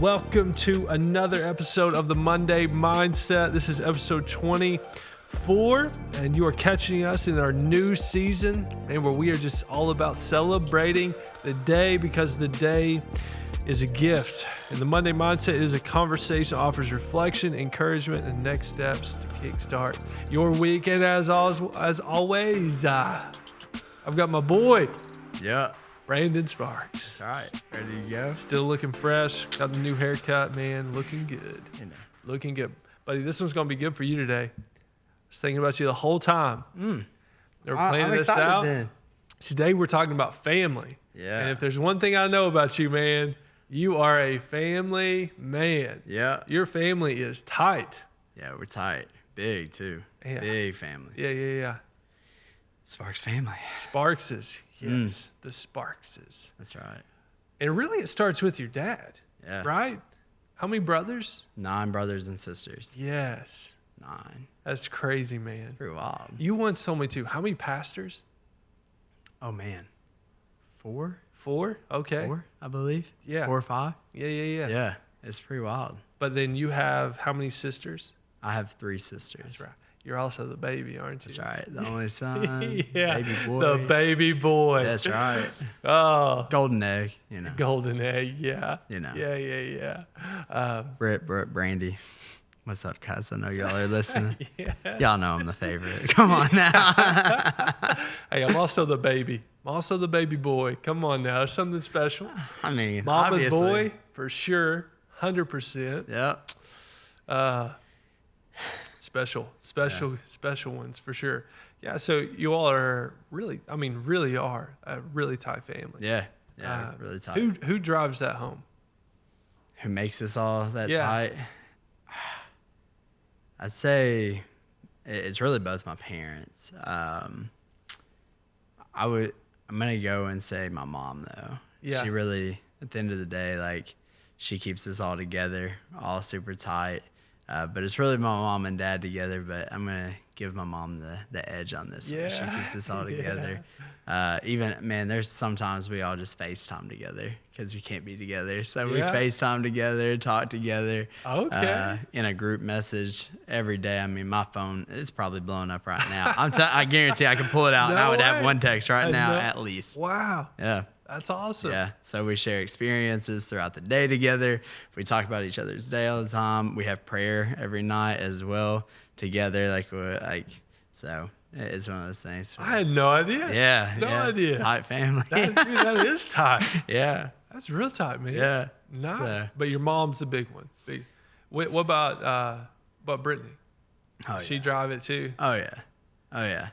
Welcome to another episode of the Monday Mindset. This is episode 24, and you are catching us in our new season, and where we are just all about celebrating the day because the day is a gift. And the Monday Mindset is a conversation that offers reflection, encouragement, and next steps to kickstart your week. And as always, I've got my boy, Brandon Sparks. All right, ready to go? Still looking fresh. Got the new haircut, man. Looking good. Looking good. Buddy, this one's going to be good for you today. I was thinking about you the whole time. They were planning this out. Then. Today we're talking about family. Yeah. And if there's one thing I know about you, man, you are a family man. Yeah. Your family is tight. Yeah, we're tight. Big, too. Yeah. Big family. Yeah. Sparks family. Sparkses. Yes, the Sparkses. That's right. And really it starts with your dad. Yeah. Right? How many brothers? 9 brothers and sisters. Yes. 9. That's crazy, man. Pretty wild. You once told me too. How many pastors? Oh, man. 4? 4? Okay. 4, I believe. Yeah. 4 or 5. Yeah. Yeah, it's pretty wild. But then you have how many sisters? I have 3 sisters. That's right. You're also the baby, aren't you? That's right. The only son. Yeah. Baby boy. The baby boy. That's right. Oh. Golden egg, you know. Golden egg, yeah. You know. Yeah. Brett, Brandy. What's up, guys? I know y'all are listening. Yeah. Y'all know I'm the favorite. Come on now. Hey, I'm also the baby. I'm also the baby boy. Come on now. There's something special. I mean, Mama's obviously. boy, for sure. 100%. Yep. Special ones for sure. Yeah, so you all are really are a really tight family. Yeah, really tight. Who drives that home? Who makes us all that tight? I'd say it's really both my parents. I'm gonna go and say my mom though. Yeah. She really, at the end of the day, like she keeps us all together, all super tight. But it's really my mom and dad together, but I'm going to give my mom the edge on this one. She keeps us all together. Even, man, there's sometimes we all just FaceTime together because we can't be together. So we FaceTime together, talk together. Okay. In a group message every day. I mean, my phone is probably blowing up right now. I guarantee I can pull it out and I would have one text right now at least. Wow. Yeah. That's awesome. Yeah, so we share experiences throughout the day together. We talk about each other's day all the time. We have prayer every night as well together. So it's one of those things. I had no idea. Yeah, no idea. Tight family. That is tight. Yeah, that's real tight, man. Yeah, nice. So. But your mom's the big one. What about Brittany? Oh, she drive it too? Oh yeah.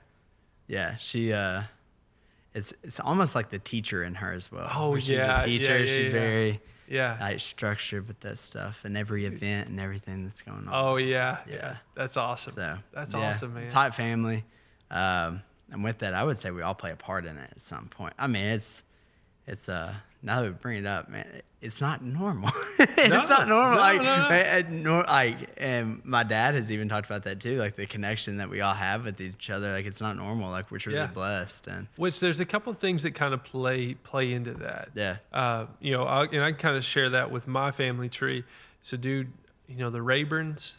Yeah, she. It's almost like the teacher in her as well. Oh, she's a teacher. Yeah, she's very like structured with that stuff and every event and everything that's going on. Oh yeah. That's awesome. So that's awesome, man. Tight family. And with that, I would say we all play a part in it at some point. I mean, it's now that we bring it up, man, it's not normal. It's not normal. And my dad has even talked about that too, like the connection that we all have with each other. Like it's not normal. Like we're truly blessed. And which there's a couple of things that kind of play into that. Yeah. I kind of share that with my family tree. So, dude, the Rayburns,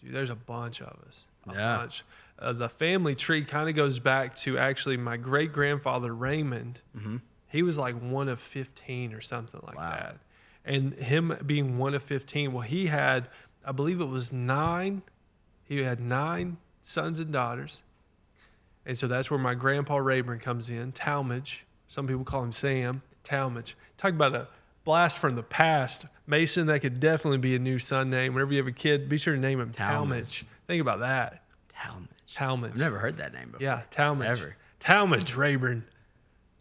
dude, there's a bunch of us. A bunch. The family tree kind of goes back to actually my great grandfather Raymond. Mm-hmm. He was like one of 15 or something like that. And him being one of 15, well, he had, I believe it was 9. He had 9 sons and daughters. And so that's where my grandpa Rayburn comes in, Talmadge. Some people call him Sam, Talmadge. Talk about a blast from the past. Mason, that could definitely be a new son name. Whenever you have a kid, be sure to name him Talmadge. Think about that. Talmadge. I've never heard that name before. Yeah, Talmadge. Ever. Talmadge Rayburn.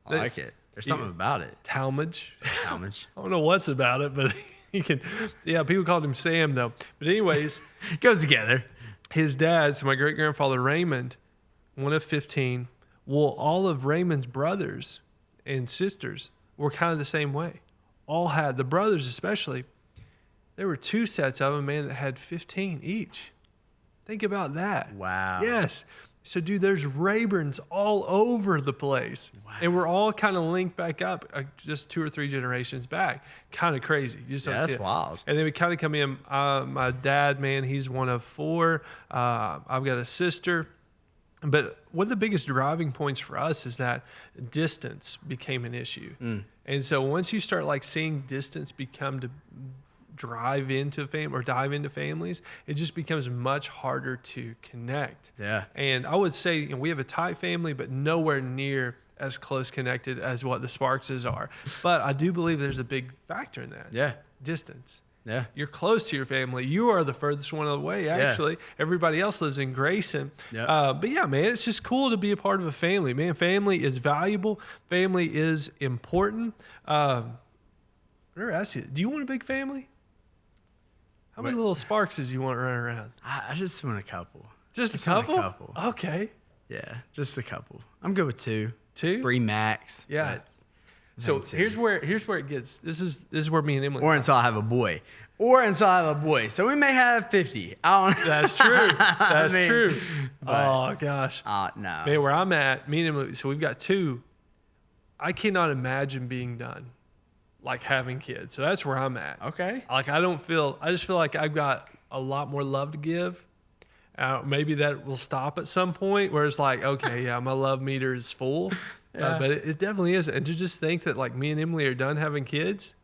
I like it. There's something about it. Talmadge. I don't know what's about it, but people called him Sam though. But anyways, it goes together. His dad, so my great grandfather Raymond, one of 15. Well, all of Raymond's brothers and sisters were kind of the same way. All had, the brothers especially, there were 2 sets of them, man, that had 15 each. Think about that. Wow. Yes. So, dude, there's Rayburns all over the place. Wow. And we're all kind of linked back up just 2 or 3 generations back. Kind of crazy. You just don't see That's it. wild. And then we kind of come in. My dad, man, he's one of 4. I've got a sister. But one of the biggest driving points for us is that distance became an issue. And so once you start like seeing distance become to dive into families, it just becomes much harder to connect. Yeah. And I would say, we have a tight family, but nowhere near as close connected as what the Sparkses are. But I do believe there's a big factor in that. Yeah. Distance. Yeah. You're close to your family. You are the furthest one away, actually. Yeah. Everybody else lives in Grayson. Yeah. But yeah, man, it's just cool to be a part of a family. Man, family is valuable. Family is important. I never asked you, do you want a big family? How many little Sparkses you want running around? I just want a couple. Just a couple? Want a couple. Okay. Yeah, just a couple. I'm good with 2. 2? 3 max. Yeah. So here's where it gets. This is where me and Emily. Or until I have a boy. So we may have 50. I don't know. That's true. That's true. Oh gosh. No. Man, where I'm at, me and Emily. So we've got 2. I cannot imagine being done, like having kids. So that's where I'm at. Okay. Like I just feel like I've got a lot more love to give. Maybe that will stop at some point where it's like, okay, yeah, my love meter is full. Yeah. But it definitely isn't. And to just think that like me and Emily are done having kids,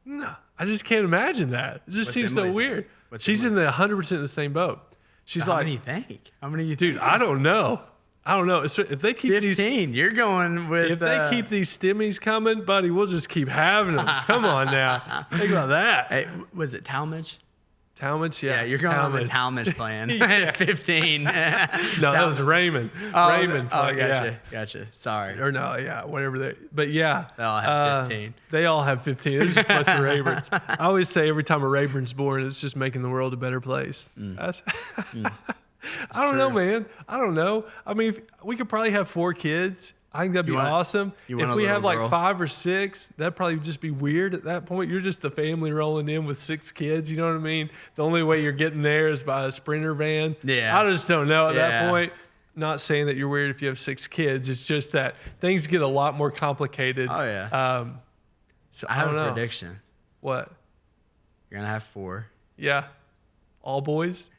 no, I just can't imagine that. It just seems so weird. She's in the 100% the same boat. She's like, how many you think? How many you dude, think? I don't know. If they keep 15, you're going with. If they keep these stimmies coming, buddy, we'll just keep having them. Come on now. Think about that. Hey, was it Talmadge? Talmadge, yeah. Yeah, you're going on the Talmadge plan. 15. No, that was Raymond. Raymond. Gotcha. Sorry. Or no, yeah, whatever they. But yeah, they all have 15. They all have 15. There's just a bunch of Rayburns. I always say every time a Rayburn's born, it's just making the world a better place. I don't know, man. I don't know. I mean, we could probably have 4 kids. I think that'd be awesome. If we have like 5 or 6, that'd probably just be weird at that point. You're just the family rolling in with 6 kids. You know what I mean? The only way you're getting there is by a Sprinter van. Yeah. I just don't know at that point. Not saying that you're weird if you have 6 kids. It's just that things get a lot more complicated. Oh, yeah. So I have a prediction. What? You're going to have 4. Yeah. All boys?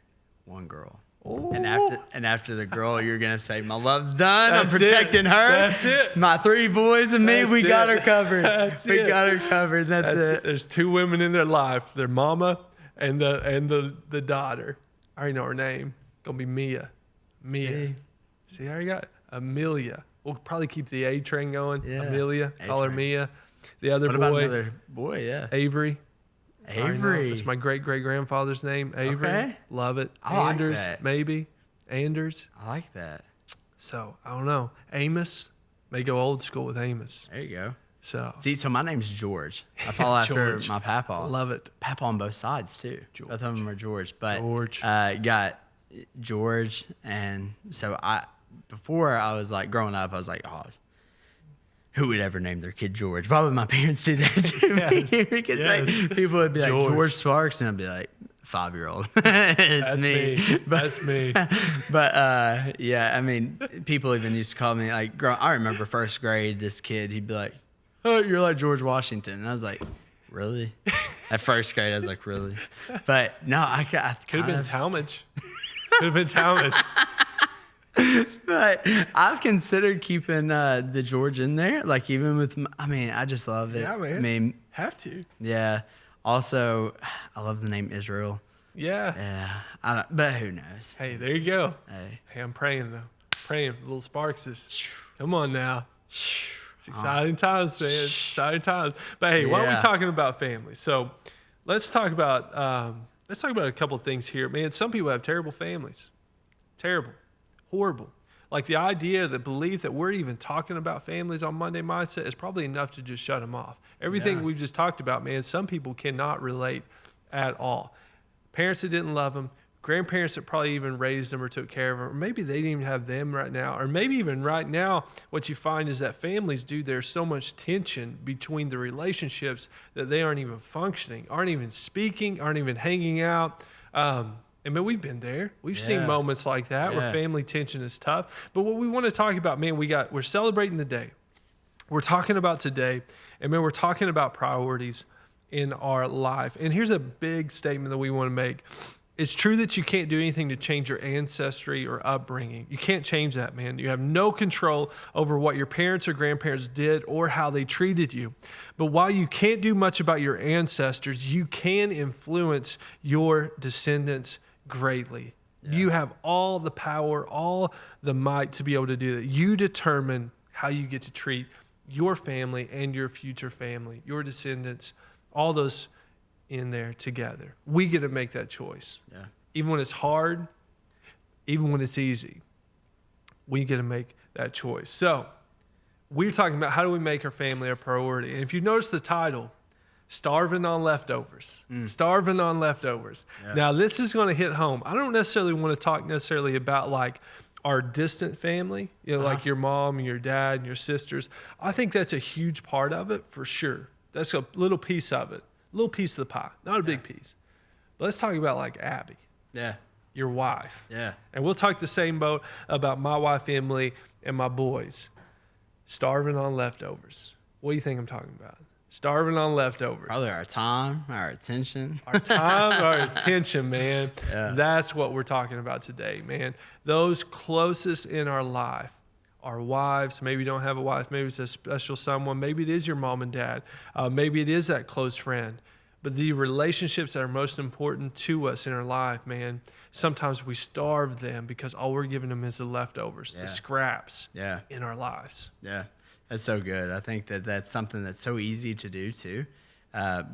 1 girl. Ooh. And after the girl, you're gonna say, "My love's done. That's I'm protecting her. That's it. My 3 boys and me, we got her covered. We got her covered. That's it. There's 2 women in their life: their mama and the daughter. I already know her name. Gonna be Mia. Mia. See, I already got Amelia. We'll probably keep the A train going. Yeah. Amelia. Call her Mia. The other what boy. About another boy? Yeah. Avery. Avery. It's my great-great-grandfather's name, Avery. Okay. Love it. I Anders, like that. maybe. Anders. I like that. So, I don't know. Amos. May go old school with Amos. There you go. So my name's George. I follow after my papa. Love it. Papa on both sides, too. George. Both of them are George. But George. Got George. And so before I was like, growing up, I was like, oh, who would ever name their kid George? Probably my parents do that to me. Because like, people would be like, George Sparks, and I'd be like, 5-year-old. That's me. That's me. But yeah, I mean, people even used to call me like, I remember first grade, this kid, he'd be like, oh, you're like George Washington. And I was like, really? At first grade, I was like, really? But no, I could have been Talmadge. Could have been Talmadge. But I've considered keeping the George in there, like even with, I just love it. Yeah, man. I mean, have to. Yeah. Also, I love the name Israel. Yeah. Yeah. But who knows? Hey, there you go. Hey, I'm praying though. Praying for little Sparkses. Come on now. It's exciting times, man. Exciting times. But hey, why are we talking about family? So let's talk about a couple of things here. Man, some people have terrible families. Terrible. Horrible. Like the idea, the belief that we're even talking about families on Monday Mindset is probably enough to just shut them off. Everything we've just talked about, man, some people cannot relate at all. Parents that didn't love them, grandparents that probably even raised them or took care of them, or maybe they didn't even have them right now, or maybe even right now, what you find is that families, dude, there's so much tension between the relationships that they aren't even functioning, aren't even speaking, aren't even hanging out. And And man, we've been there. We've seen moments like that where family tension is tough. But what we want to talk about, man, we're celebrating the day. We're talking about today. And man, we're talking about priorities in our life. And here's a big statement that we want to make. It's true that you can't do anything to change your ancestry or upbringing. You can't change that, man. You have no control over what your parents or grandparents did or how they treated you. But while you can't do much about your ancestors, you can influence your descendants greatly. Yeah. You have all the power, all the might to be able to do that. You determine how you get to treat your family and your future family, your descendants, all those in there together. We get to make that choice. Yeah. Even when it's hard, even when it's easy, we get to make that choice. So we're talking about how do we make our family a priority. And if you notice the title, Starving on Leftovers. Starving on Leftovers. Yeah. Now, this is going to hit home. I don't necessarily want to talk necessarily about like our distant family, like your mom and your dad and your sisters. I think that's a huge part of it for sure. That's a little piece of it. A little piece of the pie, not a big piece. But let's talk about like Abby. Yeah. Your wife. Yeah. And we'll talk the same boat about my wife, Emily, and my boys. Starving on leftovers. What do you think I'm talking about? Starving on leftovers. Probably our time, our attention. Our time, our attention, man. Yeah. That's what we're talking about today, man. Those closest in our life. Our wives, maybe you don't have a wife, maybe it's a special someone, maybe it is your mom and dad, maybe it is that close friend. But the relationships that are most important to us in our life, man, sometimes we starve them because all we're giving them is the leftovers, the scraps in our lives. Yeah, that's so good. I think that that's something that's so easy to do too,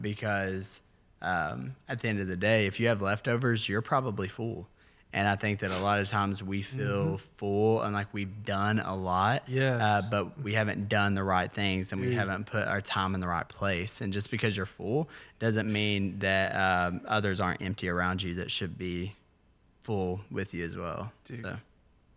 because at the end of the day, if you have leftovers, you're probably full. And I think that a lot of times we feel full and like we've done a lot, but we haven't done the right things and we haven't put our time in the right place. And just because you're full doesn't mean that others aren't empty around you that should be full with you as well. Dude, so.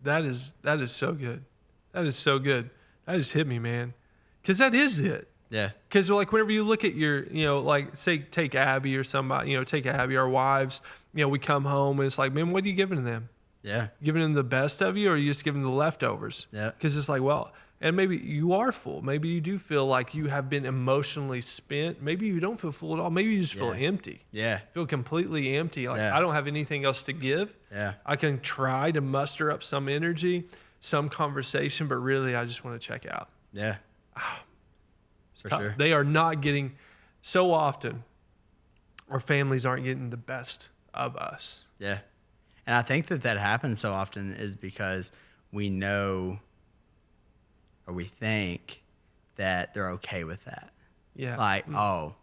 That is so good. That is so good. That just hit me, man. Because that is it. Yeah. Because like whenever you look at your, like say take Abby or somebody, take Abby, our wives, we come home and it's like, man, what are you giving them? Yeah. Giving them the best of you, or are you just giving them the leftovers? Yeah. Because it's like, well, and maybe you are full. Maybe you do feel like you have been emotionally spent. Maybe you don't feel full at all. Maybe you just feel empty. Yeah. Feel completely empty. Like I don't have anything else to give. Yeah. I can try to muster up some energy, some conversation, but really I just want to check out. Yeah. For sure. They are not getting, so often, our families aren't getting the best of us. Yeah. And I think that happens so often is because we know or we think that they're okay with that. Yeah. Like, well,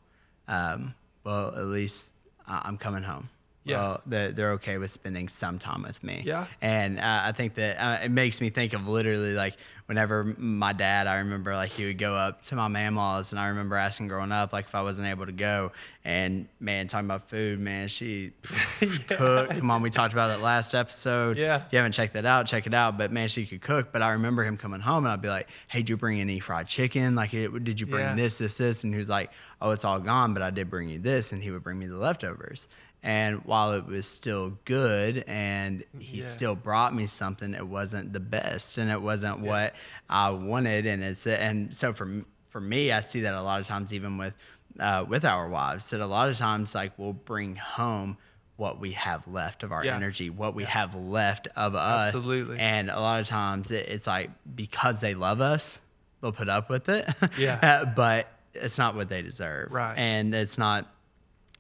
at least I'm coming home. Yeah. Well, they're okay with spending some time with me. Yeah. And I think that it makes me think of literally like whenever my dad, I remember like he would go up to my mama's and I remember asking growing up like if I wasn't able to go and man, talking about food, man, she cooked. Come on, we talked about it last episode. Yeah. If you haven't checked that out, check it out. But man, she could cook. But I remember him coming home and I'd be like, hey, did you bring any fried chicken? Like, did you bring this? And he was like, oh, it's all gone, but I did bring you this. And he would bring me the leftovers. And while it was still good and he still brought me something, it wasn't the best and it wasn't what I wanted. And so for me, I see that a lot of times even with our wives, that a lot of times like we'll bring home what we have left of our energy, what we have left of us. Absolutely. And a lot of times it's like because they love us, they'll put up with it. Yeah. But it's not what they deserve. Right. And it's not.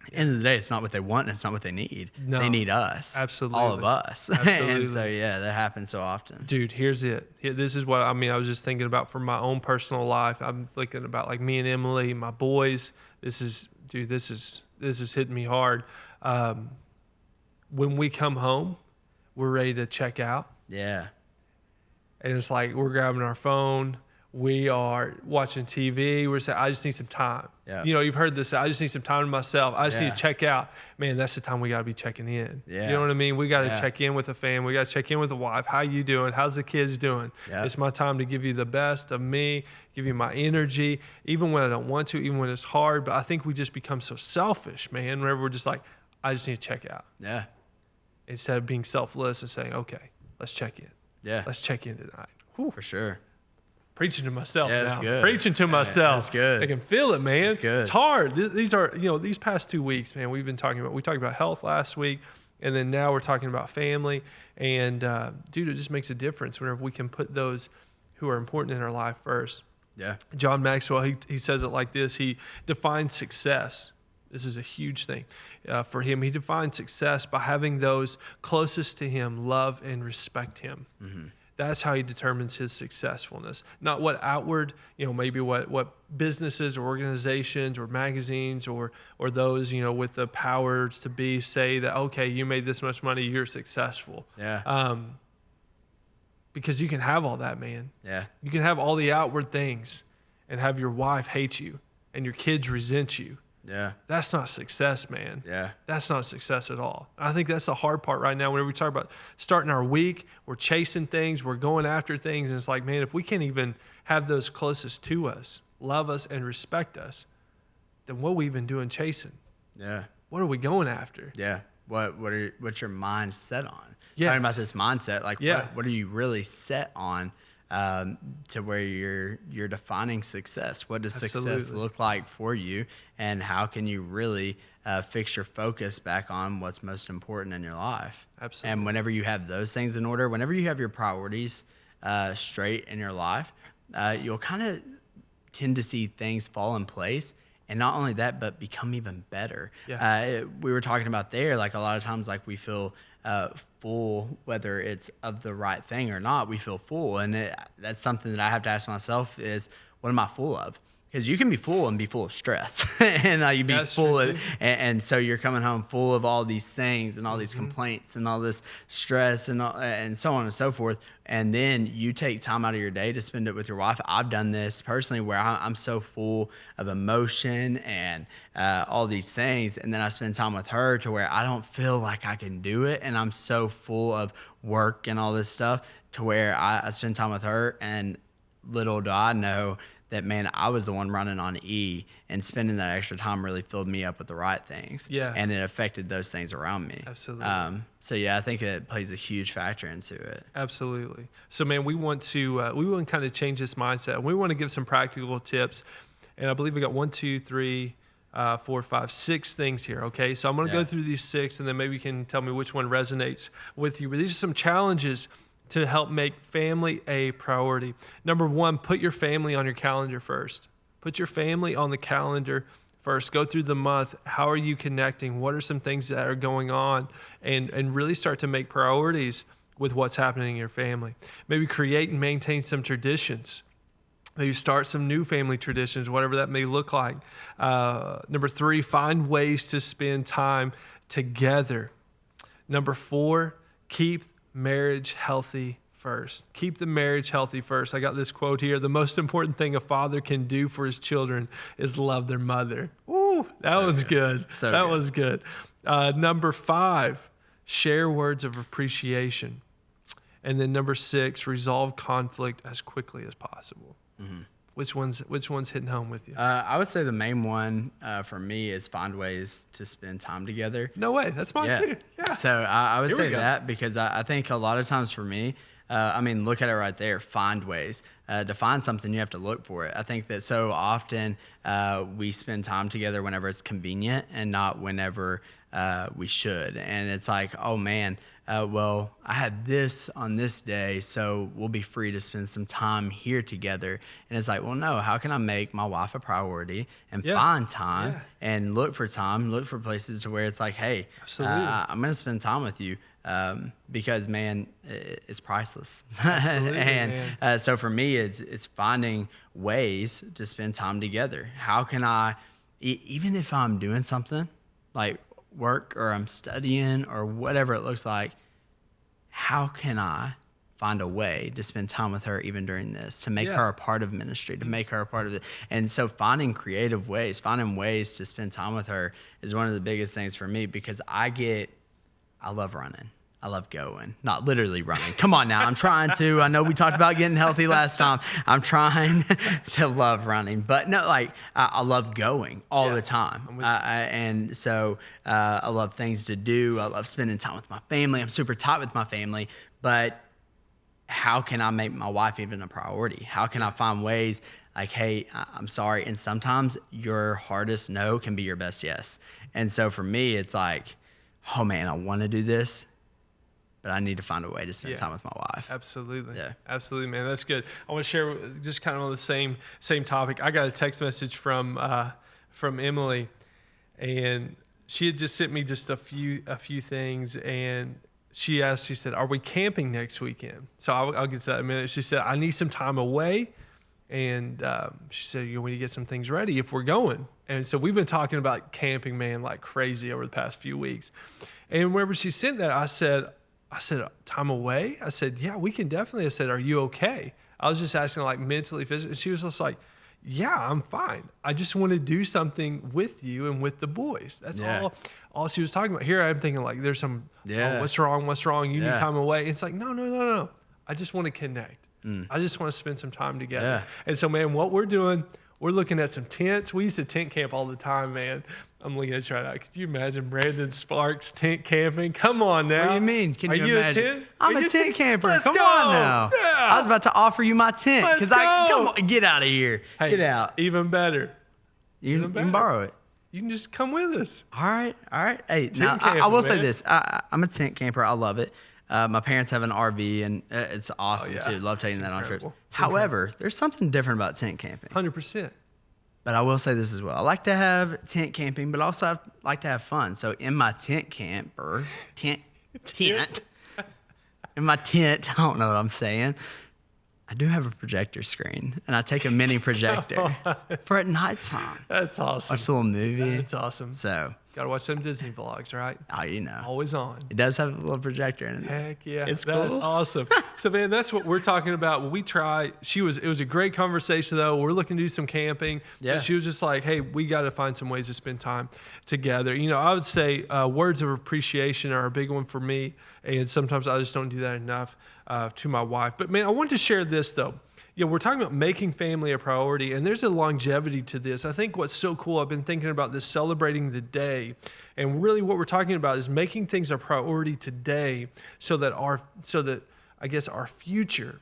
At the end of the day, it's not what they want and it's not what they need. No, they need us. Absolutely. All of us. Absolutely. And so, that happens so often. Dude, here's it. This is what, I was just thinking about for my own personal life. I'm thinking about like me and Emily, my boys. This is hitting me hard. When we come home, we're ready to check out. Yeah. And it's like we're grabbing our phone. We are watching TV. We're saying, I just need some time. Yeah. You've heard this. I just need some time to myself. I just need to check out. Man, that's the time we got to be checking in. Yeah. You know what I mean? We got to check in with the family. We got to check in with the wife. How you doing? How's the kids doing? Yeah. It's my time to give you the best of me, give you my energy, even when I don't want to, even when it's hard. But I think we just become so selfish, man, whenever we're just like, I just need to check out. Yeah. instead of being selfless and saying, okay, let's check in. Yeah. Let's check in tonight. Whew. For sure. Preaching to myself Yeah, now. that's good. Preaching to myself. That's good. I can feel it, man. That's good. It's hard. These are, these past 2 weeks, man, we talked about health last week, and then now we're talking about family. And, dude, it just makes a difference whenever we can put those who are important in our life first. Yeah. John Maxwell, he says it like this. He defines success. This is a huge thing for him. He defines success by having those closest to him love and respect him. Mm-hmm. That's how he determines his successfulness. Not what outward, maybe what businesses or organizations or magazines or those, with the powers to be say that, okay, you made this much money, you're successful. Yeah. Because you can have all that, man. Yeah. You can have all the outward things and have your wife hate you and your kids resent you. Yeah. That's not success, man. Yeah. That's not success at all. I think that's the hard part right now. Whenever we talk about starting our week, we're chasing things, we're going after things. And it's like, man, if we can't even have those closest to us, love us and respect us, then what are we even doing chasing? Yeah. What are we going after? Yeah. What's your mind set on? Yes. Talking about this mindset, like Yeah. what are you really set on to where you're defining success? What does success Absolutely. look like for you, and how can you really fix your focus back on what's most important in your life? Absolutely. And whenever you have those things in order, whenever you have your priorities straight in your life, you'll kind of tend to see things fall in place. And not only that, but become even better. Yeah. We were talking about there, like a lot of times, like we feel full, whether it's of the right thing or not, we feel full. And that's something that I have to ask myself is, what am I full of? Because you can be full and be full of stress. And you be That's full true, of, and so you're coming home full of all these things and all these complaints and all this stress and so on and so forth. And then you take time out of your day to spend it with your wife. I've done this personally where I'm so full of emotion and all these things. And then I spend time with her to where I don't feel like I can do it. And I'm so full of work and all this stuff to where I spend time with her, and little do I know that, man, I was the one running on E, and spending that extra time really filled me up with the right things. Yeah. And it affected those things around me. Absolutely. So yeah, I think it plays a huge factor into it. Absolutely. So, man, we want to kind of change this mindset. We want to give some practical tips, and I believe we got 1, 2, 3, 4, 5, 6 things here. Okay, so I'm going to go through these 6, and then maybe you can tell me which one resonates with you. But these are some challenges to help make family a priority. Number 1, put your family on your calendar first. Put your family on the calendar first. Go through the month. How are you connecting? What are some things that are going on? And really start to make priorities with what's happening in your family. Maybe create and maintain some traditions. Maybe start some new family traditions, whatever that may look like. Number 3, find ways to spend time together. Number 4, keep marriage healthy first. Keep the marriage healthy first. I got this quote here. The most important thing a father can do for his children is love their mother. Ooh, that one's good. That was good. Number 5, share words of appreciation. And then number 6, resolve conflict as quickly as possible. Mm-hmm. Which one's hitting home with you? I would say the main one for me is find ways to spend time together. No way. That's mine too. Yeah. So I would say that because I think a lot of times for me, look at it right there. Find ways. To find something, you have to look for it. I think that so often we spend time together whenever it's convenient and not whenever we should. And it's like, oh man, well, I had this on this day, so we'll be free to spend some time here together. And it's like, well, no, how can I make my wife a priority and find time and look for places to where it's like, hey, I'm going to spend time with you because, man, it's priceless. And so for me, it's finding ways to spend time together. How can I, even if I'm doing something like work or I'm studying or whatever it looks like, how can I find a way to spend time with her even during this, to make her a part of ministry, to make her a part of it? And so finding creative ways, finding ways to spend time with her is one of the biggest things for me because I love running. I love going, not literally running. Come on now, I'm trying to. I know we talked about getting healthy last time. I'm trying to love running, but no, like I love going all the time. And so I love things to do. I love spending time with my family. I'm super tight with my family, but how can I make my wife even a priority? How can I find ways like, hey, I'm sorry. And sometimes your hardest no can be your best yes. And so for me, it's like, oh man, I want to do this, but I need to find a way to spend time with my wife. Absolutely. Yeah. Absolutely, man. That's good. I want to share just kind of on the same topic. I got a text message from Emily, and she had just sent me just a few things, and she said, are we camping next weekend? So I'll get to that in a minute. She said, I need some time away. And she said, we need to get some things ready if we're going. And so we've been talking about camping, man, like crazy over the past few weeks. And whenever she sent that, I said, time away? I said, yeah, we can definitely. I said, are you okay? I was just asking like mentally, physically. She was just like, yeah, I'm fine. I just want to do something with you and with the boys. That's all she was talking about. Here I'm thinking like there's some, what's wrong? You need time away. It's like, no. I just want to connect. I just want to spend some time together. Yeah. And so, man, what we're doing, we're looking at some tents. We used to tent camp all the time, man. I'm looking at you right now. Could you imagine Brandon Sparks tent camping? Come on now. What do you mean? Can you imagine? A tent? I'm a tent camper. Let's Come go. on now. Yeah. I was about to offer you my tent. Let's go. Come on, get out of here. Hey, get out. Even better. You can borrow it. You can just come with us. All right. Hey, now camping, I will say this. I'm a tent camper. I love it. My parents have an RV, and it's awesome too. Love taking that on trips. However, there's something different about tent camping. 100%. But I will say this as well. I like to have tent camping, but also I like to have fun. So in my tent, in my tent, I don't know what I'm saying. I do have a projector screen, and I take a mini projector for at nighttime. That's awesome. Watch a little movie. That's awesome. So gotta watch some Disney vlogs, right? Oh, you know, always on. It does have a little projector in it. Heck yeah, that's cool. Awesome. So man, that's what we're talking about. When we try, it was a great conversation though. We're looking to do some camping. Yeah. She was just like, hey, we got to find some ways to spend time together. You know, I would say words of appreciation are a big one for me, and sometimes I just don't do that enough to my wife. But man, I wanted to share this though. You know, we're talking about making family a priority, and there's a longevity to this. I think what's so cool, I've been thinking about this, celebrating the day, and really what we're talking about is making things a priority today so that I guess our future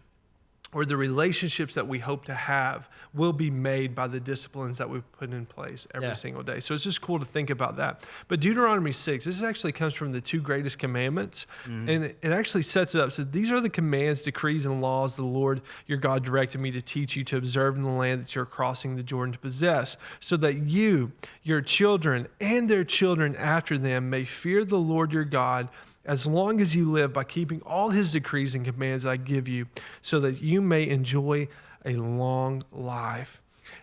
or the relationships that we hope to have will be made by the disciplines that we put in place every single day. So it's just cool to think about that. But Deuteronomy 6, this actually comes from the 2 greatest commandments. Mm-hmm. And it actually sets it up. So these are the commands, decrees, and laws the Lord your God directed me to teach you to observe in the land that you're crossing the Jordan to possess, so that you, your children, and their children after them may fear the Lord your God as long as you live, by keeping all his decrees and commands I give you, so that you may enjoy a long life.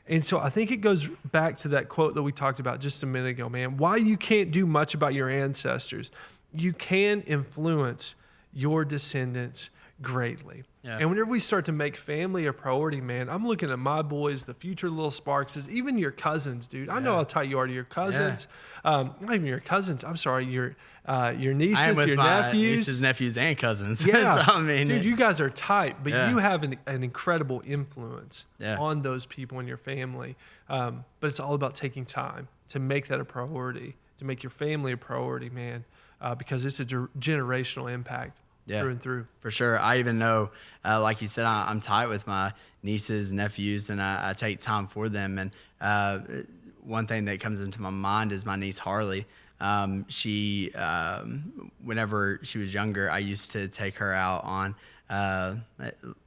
And so I think it goes back to that quote that we talked about just a minute ago, man. Why you can't do much about your ancestors. You can influence your descendants greatly. Yeah. And whenever we start to make family a priority, man, I'm looking at my boys, the future little Sparkses, even your cousins, dude. I know how tight you are to your cousins. Not even your cousins. I'm sorry, your nieces, your nephews. Nieces, nephews, and cousins. Yeah. So, I mean, dude, you guys are tight, but you have an incredible influence on those people in your family. But it's all about taking time to make that a priority, to make your family a priority, man, because it's a generational impact. Through and through. For sure. I even know, like you said, I'm tight with my nieces, nephews, and I take time for them. And one thing that comes into my mind is my niece, Harley. She, whenever she was younger, I used to take her out on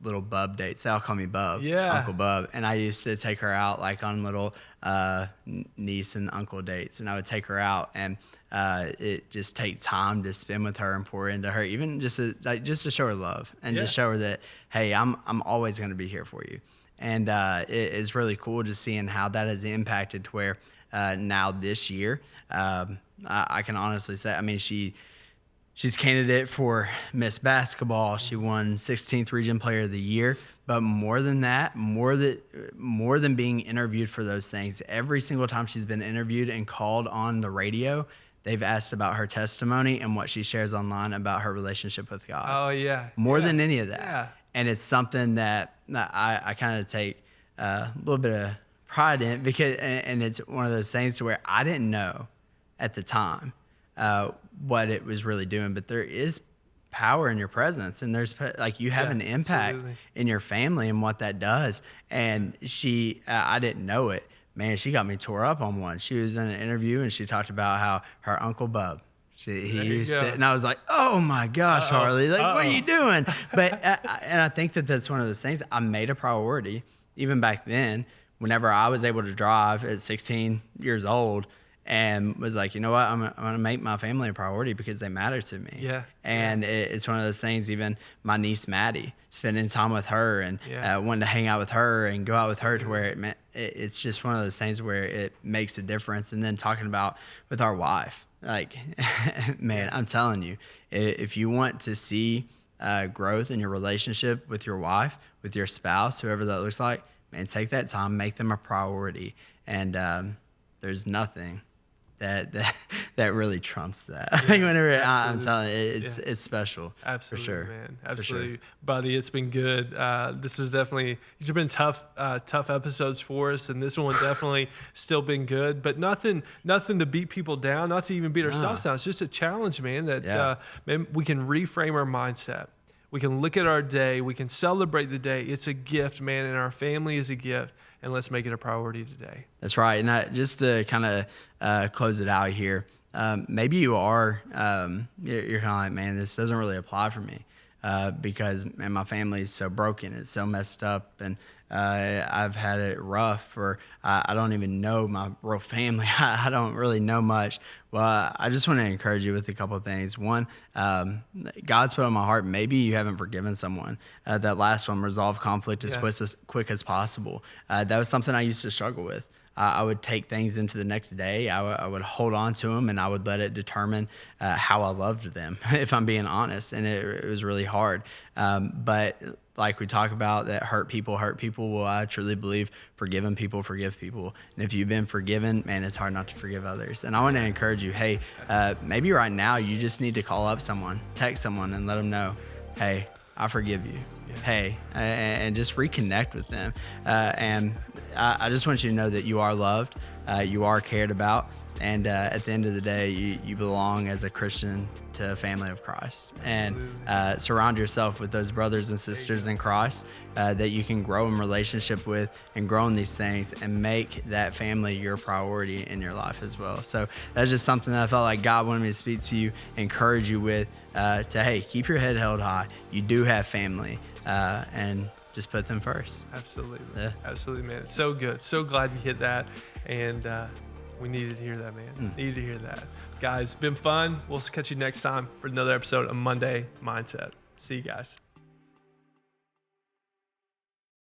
little bub dates. They'll call me Bub, Uncle Bub. And I used to take her out like on little niece and uncle dates. And I would take her out, and it just takes time to spend with her and pour into her, even just to show her love and just show her that, hey, I'm always going to be here for you. And it is really cool just seeing how that has impacted to where now this year, I can honestly say, I mean, she's candidate for Miss Basketball. She won 16th Region Player of the Year. But more than that, more than being interviewed for those things, every single time she's been interviewed and called on the radio, they've asked about her testimony and what she shares online about her relationship with God. Oh, yeah. More than any of that. Yeah. And it's something that I kind of take a little bit of pride in, because, and it's one of those things to where I didn't know at the time what it was really doing, but there is power in your presence, and there's like you have an impact in your family and what that does. And I didn't know it. Man, she got me tore up on one. She was in an interview and she talked about how her Uncle Bub, he used to, and I was like, oh my gosh, Harley, like, what are you doing? But, and I think that that's one of those things I made a priority even back then, whenever I was able to drive at 16 years old, and was like, you know what, I'm going to make my family a priority because they matter to me. Yeah. And it's one of those things, even my niece Maddie, spending time with her and wanting to hang out with her and go out with her, to where it's just one of those things where it makes a difference. And then talking about with our wife, like, man, I'm telling you, if you want to see growth in your relationship with your wife, with your spouse, whoever that looks like, man, take that time, make them a priority. And there's nothing that really trumps that. Yeah, like whenever I'm telling you, it's special. Absolutely, for sure, man. Absolutely, sure. Buddy. It's been good. These have been tough episodes for us, and this one definitely still been good. But nothing to beat people down, not to even beat ourselves down. It's just a challenge, man. That man, we can reframe our mindset. We can look at our day. We can celebrate the day. It's a gift, man, and our family is a gift. And let's make it a priority today. That's right. And just to kind of close it out here, maybe you are, you're kind of like, man, this doesn't really apply for me because, man, my family is so broken. It's so messed up. And I've had it rough, or I don't even know my real family. I don't really know much. Well, I just want to encourage you with a couple of things. One, God's put on my heart, maybe you haven't forgiven someone. That last one, resolve conflict as quick as possible. That was something I used to struggle with. I would take things into the next day. I would hold on to them, and I would let it determine how I loved them, if I'm being honest. And it was really hard. But like we talk about, that hurt people. Well, I truly believe forgiven people forgive people. And if you've been forgiven, man, it's hard not to forgive others. And I want to encourage you, hey, maybe right now you just need to call up someone, text someone, and let them know, hey, I forgive you. Hey, and just reconnect with them. And I just want you to know that you are loved, you are cared about, and at the end of the day, you belong as a Christian to a family of Christ. Absolutely. And surround yourself with those brothers and sisters in Christ that you can grow in relationship with and grow in these things, and make that family your priority in your life as well. So that's just something that I felt like God wanted me to speak to you, encourage you with, hey, keep your head held high. You do have family, and just put them first. Absolutely. Yeah. Absolutely, man. It's so good. So glad you hit that. And we needed to hear that, man. Needed to hear that. Guys, it's been fun. We'll catch you next time for another episode of Monday Mindset. See you guys.